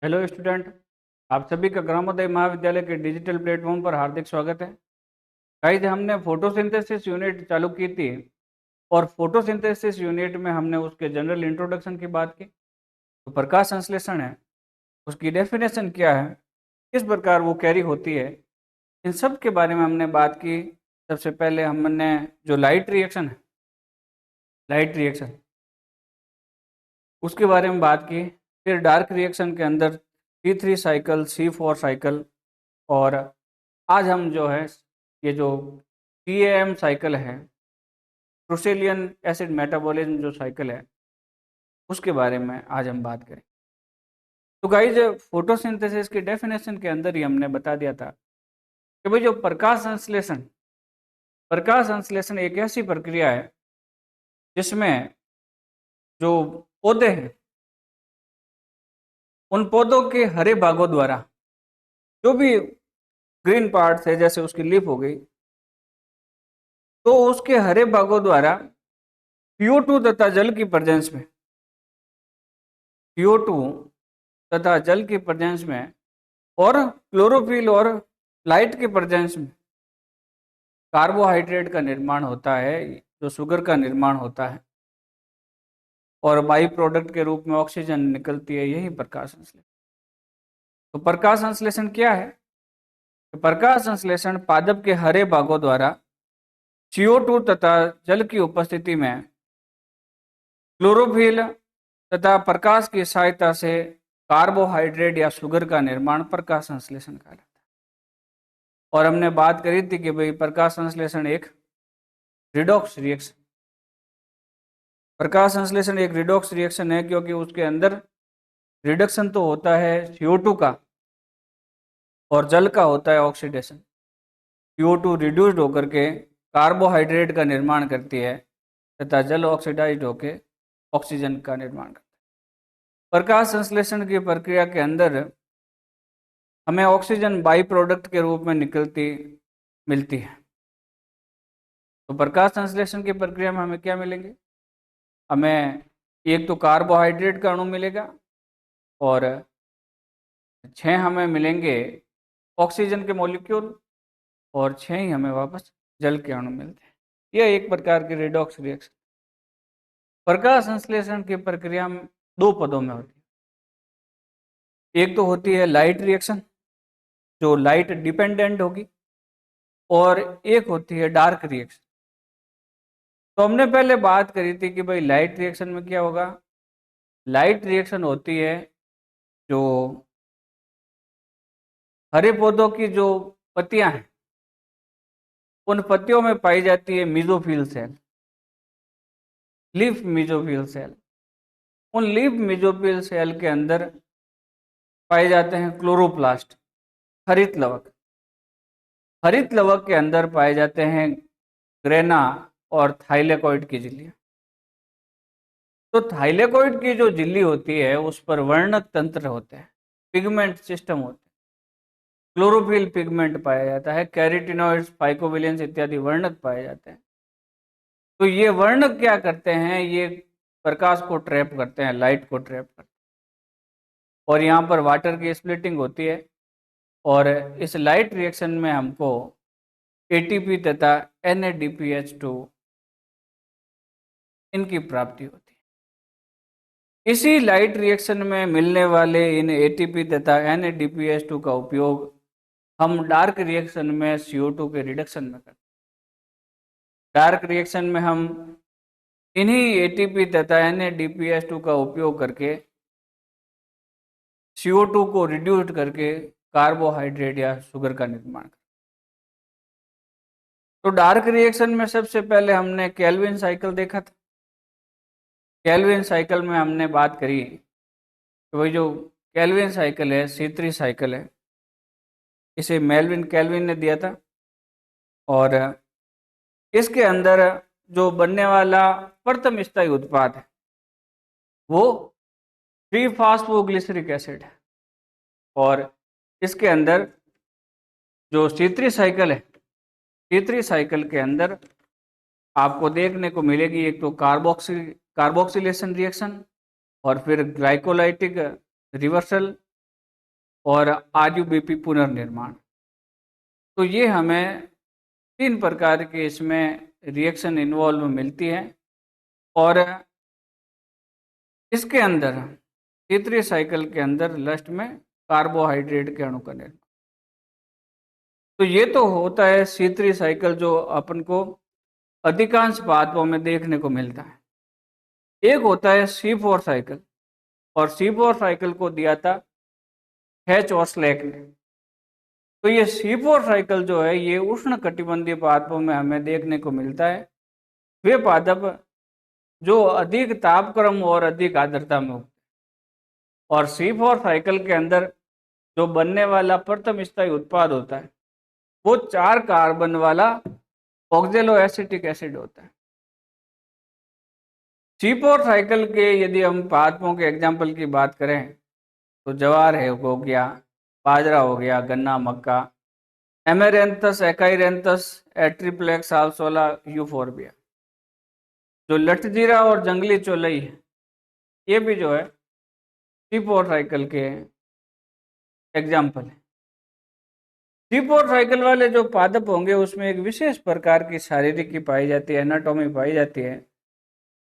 Hello student. आप सभी का ग्रामोदय महाविद्यालय के डिजिटल प्लेटफॉर्म पर हार्दिक स्वागत है। गाइस, हमने फोटोसिंथेसिस यूनिट चालू की थी और फोटोसिंथेसिस यूनिट में हमने उसके जनरल इंट्रोडक्शन की बात की। तो प्रकाश संश्लेषण है, उसकी डेफिनेशन क्या है, किस प्रकार वो कैरी होती है, इन सब के बारे में हमने बात की। सबसे पहले हमने जो लाइट रिएक्शन उसके बारे में बात की। फिर डार्क रिएक्शन के अंदर C3 साइकिल, C4 साइकिल, और आज हम जो है ये जो PAM साइकिल है, प्रोसेलियन एसिड मेटाबॉलिज्म जो साइकिल है, उसके बारे में आज हम बात करें। तो गाइज, फोटोसिंथेसिस की डेफिनेशन के अंदर ही हमने बता दिया था कि भाई जो प्रकाश संश्लेषण एक ऐसी प्रक्रिया है जिसमें जो पौधे हैं, उन पौधों के हरे भागों द्वारा जो भी ग्रीन पार्ट है, जैसे उसकी लीफ हो गई, तो उसके हरे भागों द्वारा CO2 तथा जल की प्रेजेंस में CO2 तथा जल की प्रेजेंस में और क्लोरोफिल और लाइट के प्रेजेंस में कार्बोहाइड्रेट का निर्माण होता है, जो शुगर का निर्माण होता है, और बाई प्रोडक्ट के रूप में ऑक्सीजन निकलती है। यही प्रकाश संश्लेषण। तो प्रकाश संश्लेषण क्या है? तो प्रकाश संश्लेषण पादप के हरे भागों द्वारा CO2 तथा जल की उपस्थिति में क्लोरोफिल तथा प्रकाश की सहायता से कार्बोहाइड्रेट या शुगर का निर्माण प्रकाश संश्लेषण कहलाता है। और हमने बात करी थी कि भाई प्रकाश संश्लेषण एक रिडॉक्स रिएक्शन प्रकाश संश्लेषण एक रिडॉक्स रिएक्शन है, क्योंकि उसके अंदर रिडक्शन तो होता है CO2 का और जल का होता है ऑक्सीडेशन। CO2 रिड्यूस्ड होकर के कार्बोहाइड्रेट का निर्माण करती है तथा जल ऑक्सीडाइज्ड होकर ऑक्सीजन का निर्माण करता है। प्रकाश संश्लेषण की प्रक्रिया के अंदर हमें ऑक्सीजन बाई प्रोडक्ट के रूप में मिलती है। तो प्रकाश संश्लेषण की प्रक्रिया में हमें क्या मिलेंगे? हमें एक तो कार्बोहाइड्रेट का अणु मिलेगा और 6 हमें मिलेंगे ऑक्सीजन के मॉलिक्यूल, और 6 ही हमें वापस जल के अणु मिलते हैं। यह एक प्रकार की रिडॉक्स रिएक्शन। प्रकाश संश्लेषण की प्रक्रिया में दो पदों में होती है। एक तो होती है लाइट रिएक्शन, जो लाइट डिपेंडेंट होगी, और एक होती है डार्क रिएक्शन। तो हमने पहले बात करी थी कि भाई लाइट रिएक्शन में क्या होगा। लाइट रिएक्शन होती है जो हरे पौधों की जो पत्तियां हैं, उन पत्तियों में पाई जाती है mesophyll cell, leaf mesophyll cell. उन लीफ मीजोफिल सेल के अंदर पाए जाते हैं क्लोरोप्लास्ट, हरित लवक। हरित लवक के अंदर पाए जाते हैं ग्रेना और थाइलेकोइड की झिल्लियां। तो थाइलेकोइड की जो झिल्ली होती है उस पर वर्णक तंत्र होते हैं, पिगमेंट सिस्टम होते हैं, क्लोरोफिल पिगमेंट पाया जाता है, कैरोटिनॉइड्स, फाइकोविलेंस इत्यादि वर्णक पाए जाते हैं। तो ये वर्णक क्या करते हैं? ये प्रकाश को ट्रैप करते हैं, लाइट को ट्रैप करते हैं, और यहाँ पर वाटर की स्प्लिटिंग होती है, और इस लाइट रिएक्शन में हमको ATP तथा NADPH2 इनकी प्राप्ति होती है। इसी लाइट रिएक्शन में मिलने वाले इन ATP तथा NADPH2 का उपयोग हम डार्क रिएक्शन में CO2 के रिडक्शन में करते हैं। डार्क रिएक्शन में हम इन्हीं ATP तथा NADPH2 का उपयोग करके CO2 को रिड्यूस्ड करके कार्बोहाइड्रेट या शुगर का निर्माण करते हैं। तो डार्क रिएक्शन में सबसे पहले हमने केल्विन साइकिल देखा था। केल्विन साइकिल में हमने बात करी कि वही जो केल्विन साइकिल है, C3 साइकिल है, इसे मेल्विन केल्विन ने दिया था, और इसके अंदर जो बनने वाला प्रथम स्थायी उत्पाद है वो 3-फॉस्फोग्लिसरिक एसिड है। और इसके अंदर जो C3 साइकिल है, C3 साइकिल के अंदर आपको देखने को मिलेगी एक तो कार्बोक्सिलेशन रिएक्शन, और फिर ग्लाइकोलाइटिक रिवर्सल, और RUBP पुनर्निर्माण। तो ये हमें 3 प्रकार के इसमें रिएक्शन इन्वॉल्व मिलती है और इसके अंदर तीसरी साइकिल के अंदर लास्ट में कार्बोहाइड्रेट के अणु का निर्माण। तो ये तो होता है C3 साइकिल जो अपन को अधिकांश पादपों में देखने को मिलता है। एक होता है C4 साइकिल और C4 साइकिल को दिया था हैच और स्लैक ने। तो ये C4 साइकिल जो है ये उष्ण कटिबंधीय पादपों में हमें देखने को मिलता है। वे पादप जो अधिक तापक्रम और अधिक आर्द्रता में उगते हैं। और C4 साइकिल के अंदर जो बनने वाला प्रथम स्थायी उत्पाद होता है वो 4 कार्बन वाला ऑक्जेलो एसिटिक एसिड होता है। C4 साइकिल के यदि हम पादपों के एग्जाम्पल की बात करें तो ज्वार है हो गया, बाजरा हो गया, गन्ना, मक्का, एमेरेंथस, एकाइरेंथस, एट्रिप्लेक्स, सालसोला, यूफोर्बिया। जो लठजीरा और जंगली चौलई है ये भी जो है C4 साइकिल के एग्जाम्पल है। C4 साइकिल वाले जो पादप होंगे उसमें एक विशेष प्रकार की शारीरिकी पाई जाती है, एनाटॉमी पाई जाती है,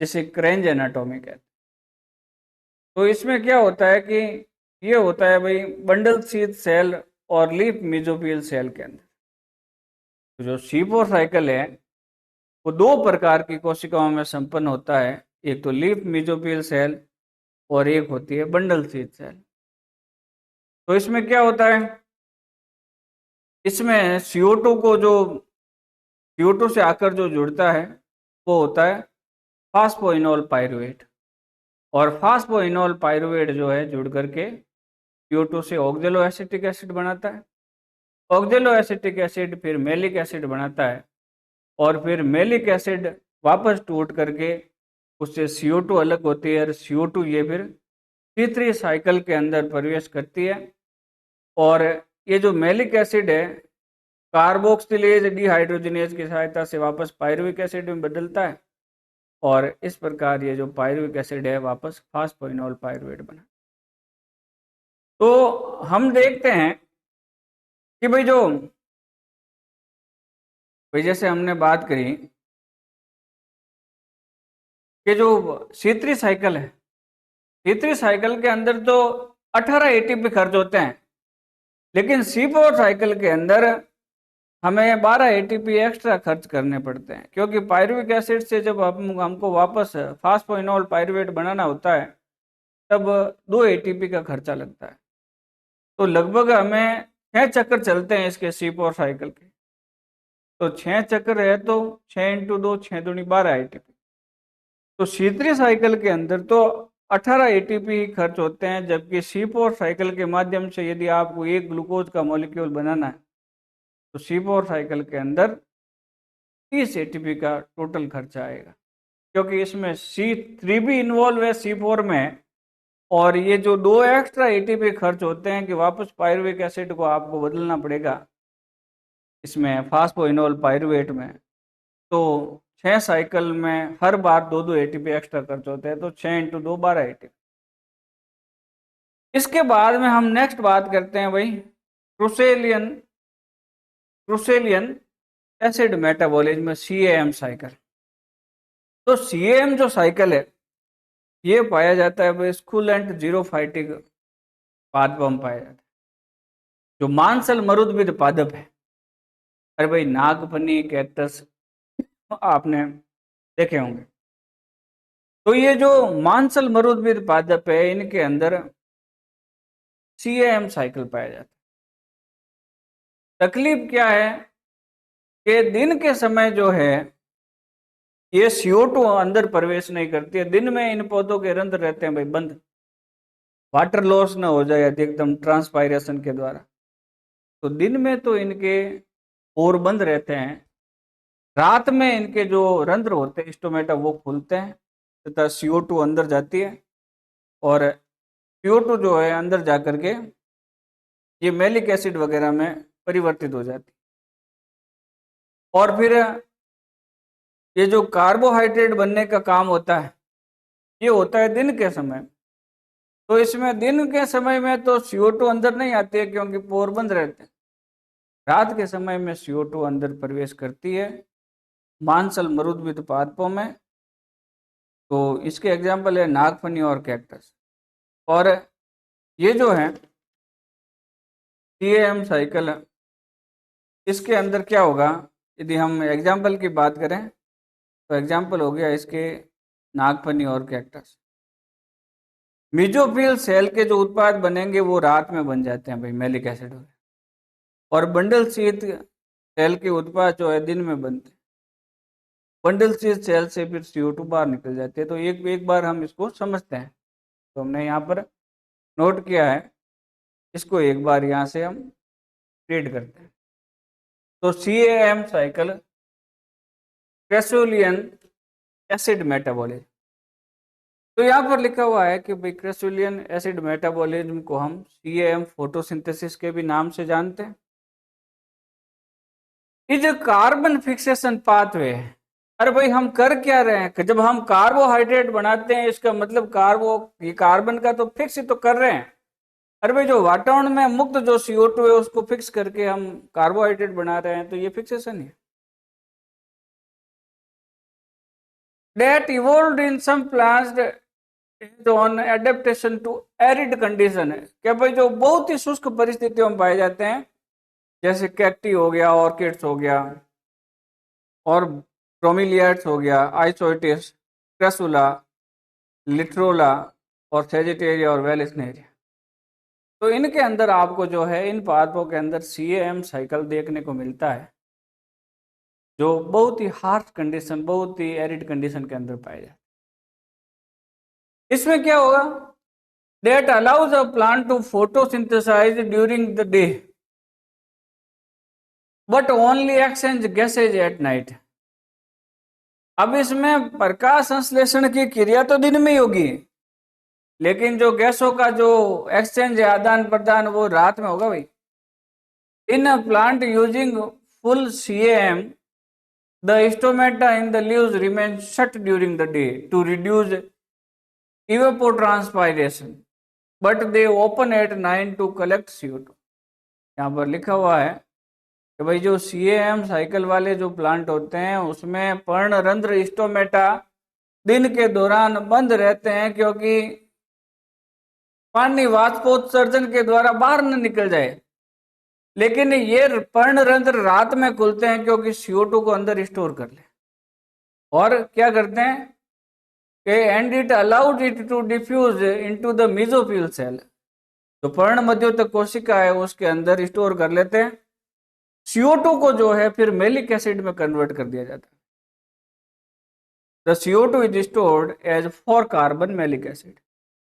जिसे क्रेंज एनाटॉमी कहते हैं। तो इसमें क्या होता है कि ये होता है भाई बंडल शीथ सेल और लीफ मेसोफिल सेल के अंदर। तो जो C4 साइकिल है वो 2 प्रकार की कोशिकाओं में संपन्न होता है, एक तो लीफ मेसोफिल सेल और एक होती है बंडल शीथ सेल। तो इसमें क्या होता है, इसमें CO2 को जो CO2 से आकर जो जुड़ता है वो होता है फास्फोइनोल पाइरुवेट और फास्फोइनोल पाइरुवेट जो है जुड़ करके CO2 से ऑक्जेलो एसिटिक एसिड बनाता है। ऑक्जेलो एसिटिक एसिड फिर मेलिक एसिड बनाता है और फिर मेलिक एसिड वापस टूट करके उससे CO2 अलग होती है और CO2 ये फिर C3 साइकिल के अंदर प्रवेश करती है और ये जो मेलिक एसिड है कार्बोक्सिलेज डिहाइड्रोजिनेज की सहायता से वापस पायरुविक एसिड में बदलता है और इस प्रकार ये जो पायरुविक एसिड है वापस फास्फोइनोल पायरुवेट बना। तो हम देखते हैं कि भाई जैसे हमने बात करी कि जो C3 साइकिल है, C3 साइकिल के अंदर तो 18 ATP खर्च होते हैं, लेकिन C4 साइकिल के अंदर हमें 12 ATP एक्स्ट्रा खर्च करने पड़ते हैं, क्योंकि पायरुविक एसिड से जब हमको वापस फास्फोइनोल पायरुवेट बनाना होता है तब 2 ATP का खर्चा लगता है। तो लगभग हमें 6 चक्कर चलते हैं इसके C4 साइकिल के। तो 6 चक्कर है तो 6 × 2 6 दूनी 12 ATP। तो C3 साइकिल के अंदर तो 18 ATP ही खर्च होते हैं, जबकि C4 साइकिल के माध्यम से यदि आपको एक ग्लूकोज का मॉलिक्यूल बनाना है तो C4 साइकिल के अंदर 30 ATP का टोटल खर्चा आएगा, क्योंकि इसमें C3 भी इन्वॉल्व है C4 में और ये जो 2 एक्स्ट्रा ATP खर्च होते हैं कि वापस पायरुविक एसिड को आपको बदलना पड़ेगा इसमें फास्फोइनोल पायरुवेट में। तो 6 साइकिल में हर बार 2-2 ATP एक्स्ट्रा खर्च होते हैं, तो 6 × 2 12 ATP। इसके बाद में हम नेक्स्ट बात करते हैं भाई क्रुसेलियन एसिड मेटाबॉलिज्म CAM साइकिल। तो CAM जो साइकिल है ये पाया जाता है भाई स्कूलेंट जीरोफाइटिक पादप में पाया जाता है, जो मांसल मरुदविद पादप है। अरे भाई नागफनी, कैक्टस आपने देखे होंगे। तो ये जो मांसल मरुदविद पादप है इनके अंदर CAM साइकिल पाया जाता है। तकलीफ क्या है कि दिन के समय जो है ये CO2 अंदर प्रवेश नहीं करती है। दिन में इन पौधों के रंध्र रहते हैं भाई बंद, वाटर लॉस ना हो जाए अधिकतम ट्रांसपायरेशन के द्वारा। तो दिन में तो इनके पोर बंद रहते हैं, रात में इनके जो रंध्र होते हैं स्टोमेटा वो खुलते हैं तथा CO2 अंदर जाती है और CO2 जो है अंदर जाकर के ये मेलिक एसिड वगैरह में परिवर्तित हो जाती है और फिर ये जो कार्बोहाइड्रेट बनने का काम होता है ये होता है दिन के समय। तो इसमें दिन के समय में तो CO2 अंदर नहीं आती है क्योंकि पोर बंद रहते हैं। रात के समय में CO2 अंदर प्रवेश करती है मांसल मरुद्भिद पादपों में। तो इसके एग्जाम्पल है नागफनी और कैक्टस। और ये जो है CAM साइकिल, इसके अंदर क्या होगा, यदि हम एग्जाम्पल की बात करें तो एग्जाम्पल हो गया इसके नागफनी और कैक्टस। मीजोफिल सेल के जो उत्पाद बनेंगे वो रात में बन जाते हैं भाई, मैलिक एसिड हो। और बंडल शीत सेल के उत्पाद जो है दिन में बनते हैं। बंडल शीत सेल से फिर CO2 बाहर निकल जाते हैं। तो एक बार हम इसको समझते हैं। तो हमने यहाँ पर नोट किया है, इसको एक बार यहाँ से हम रीड करते हैं। तो CAM साइकिल क्रेसोलियन एसिड मेटाबॉलिज्म। तो यहाँ पर लिखा हुआ है कि भाई क्रेसोलियन एसिड मेटाबॉलिज्म को हम CAM फोटोसिंथेसिस के भी नाम से जानते हैं। Is carbon fixation pathway. अरे भाई हम कर क्या रहे हैं कि जब हम कार्बोहाइड्रेट बनाते हैं इसका मतलब ये कार्बन का तो फिक्स ही तो कर रहे हैं। अरे भाई जो वातावरण में मुक्त जो CO2 है उसको फिक्स करके हम कार्बोहाइड्रेट बना रहे हैं, तो ये फिक्सेशन है। That evolved in some plants on adaptation to arid condition है क्या भाई, जो बहुत ही शुष्क परिस्थितियों में पाए जाते हैं, जैसे कैक्टी हो गया, ऑर्किड्स हो गया, और ब्रोमीलियाड्स हो गया, आइसोइटिस, क्रेसुला, लिट्रोला और सेजिटेरिया और वेलिस्नेरिया। तो इनके अंदर आपको जो है इन पादपों के अंदर CAM साइकिल देखने को मिलता है, जो बहुत ही हार्श कंडीशन, बहुत ही एरिड कंडीशन के अंदर पाए जाते हैं। इसमें क्या होगा, that allows a plant to photosynthesize during the day but only exchange gases at night। अब इसमें प्रकाश संश्लेषण की क्रिया तो दिन में ही होगी, लेकिन जो गैसों का जो एक्सचेंज है, आदान प्रदान, वो रात में होगा भाई। In a plant using full CAM the stomata in the leaves remain shut during the day to reduce evapotranspiration but they open at 9 to collect CO2। यहाँ पर लिखा हुआ है कि भाई जो CAM साइकिल वाले जो प्लांट होते हैं उसमें पर्णरंध्र स्टोमेटा दिन के दौरान बंद रहते हैं, क्योंकि पानी वाष्पोत्सर्जन के द्वारा बाहर न निकल जाए। लेकिन ये पर्णरंध्र रात में खुलते हैं क्योंकि CO2 को अंदर स्टोर कर ले। और क्या करते हैं कि and it allowed it to diffuse into the mesophyll cell. जो पर्ण मध्योतक कोशिका है उसके अंदर स्टोर कर लेते हैं। CO2 को जो है फिर मैलिक एसिड में कन्वर्ट कर दिया जाता है। The CO2 is stored as 4 carbon malic acid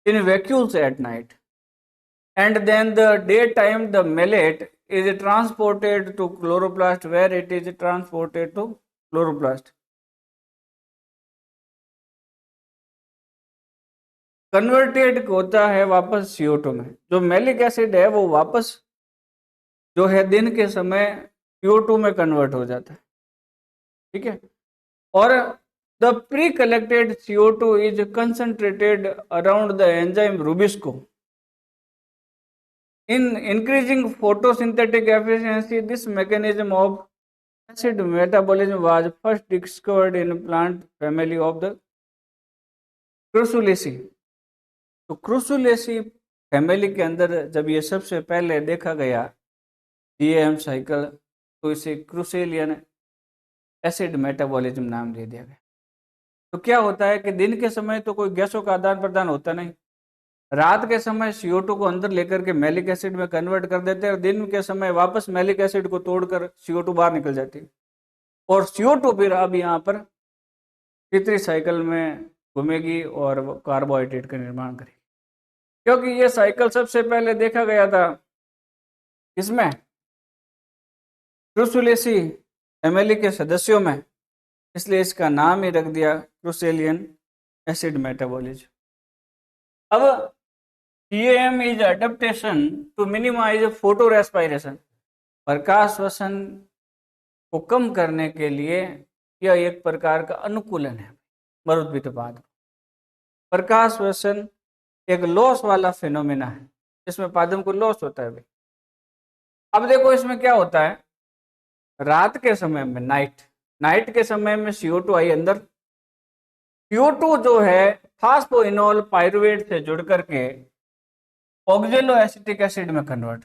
in vacuoles at night and then the daytime the malate is transported to chloroplast where it is transported to chloroplast, converted होता है वापस CO2 में। जो malic acid है वो वापस जो है दिन के समय CO2 में कन्वर्ट हो जाता है, ठीक है। और the pre collected CO2 is concentrated around the enzyme rubisco. In increasing photosynthetic efficiency, this mechanism of acid metabolism was first discovered in plant family of the Cruciaceae। तो Cruciaceae फैमिली के अंदर जब ये सबसे पहले देखा गया CAM साइकिल, तो इसे क्रूसेलियन एसिड मेटाबॉलिज्म नाम दे दिया गया। तो क्या होता है कि दिन के समय तो कोई गैसों का आदान प्रदान होता नहीं, रात के समय CO2 को अंदर लेकर के मैलिक एसिड में कन्वर्ट कर देते हैं, और दिन के समय वापस मैलिक एसिड को तोड़कर CO2 बाहर निकल जाती है। और CO2 फिर अब यहाँ पर तीसरी साइकिल में घूमेगी और कार्बोहाइड्रेट का निर्माण करेगी। क्योंकि ये साइकिल सबसे पहले देखा गया था इसमें क्रूसुलेसी फैमिली के सदस्यों में, इसलिए इसका नाम ही रख दिया क्रूसेलियन एसिड मेटाबॉलिज्म। अब CAM is adaptation to minimize photo respiration। प्रकाश श्वसन को कम करने के लिए यह एक प्रकार का अनुकूलन है मरुद्भिद पाद। प्रकाश श्वसन एक लॉस वाला फिनोमेना है, जिसमें पादप को लॉस होता है भाई। अब देखो इसमें क्या होता है, रात के समय में नाइट के समय में CO2 आई अंदर, CO2 जो है फास्फोइनोल पाइरुवेट से जुड़ करके ऑक्जेलो एसिटिक एसिड में कन्वर्ट,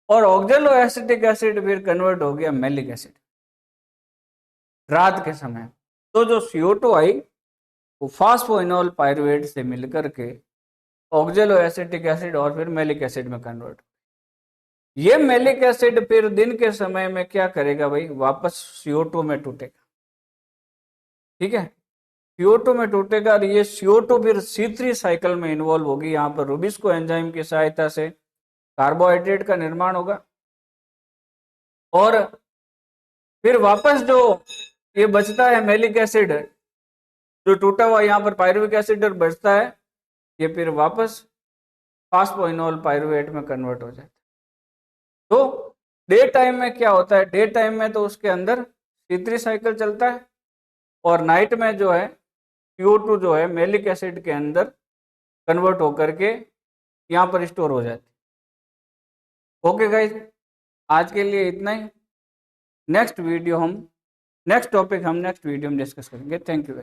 और ऑक्जेलो एसिटिक एसिड फिर कन्वर्ट हो गया मैलिक एसिड रात के समय। तो जो CO2 आई वो फास्फोइनोल पाइरुवेट से मिलकर के ऑक्जेलो एसिटिक एसिड और फिर मैलिक एसिड में कन्वर्ट। ये मैलिक एसिड फिर दिन के समय में क्या करेगा भाई, वापस CO2 में टूटेगा, ठीक है, CO2 में टूटेगा और ये CO2 फिर C3 साइकिल में इन्वॉल्व होगी। यहाँ पर रुबिस्को एंजाइम की सहायता से कार्बोहाइड्रेट का निर्माण होगा, और फिर वापस जो ये बचता है मैलिक एसिड, जो टूटा हुआ यहाँ पर पायरुविक एसिड बचता है, ये फिर वापस फास्फोइनोल पाइरुवेट में कन्वर्ट हो जाता है। तो डे टाइम में क्या होता है, डे टाइम में तो उसके अंदर C3 साइकिल चलता है, और नाइट में जो है CO2 जो है मैलिक एसिड के अंदर कन्वर्ट होकर के यहाँ पर स्टोर हो जाती है। ओके गाइस, आज के लिए इतना ही। नेक्स्ट टॉपिक हम नेक्स्ट वीडियो में डिस्कस करेंगे। Thank you.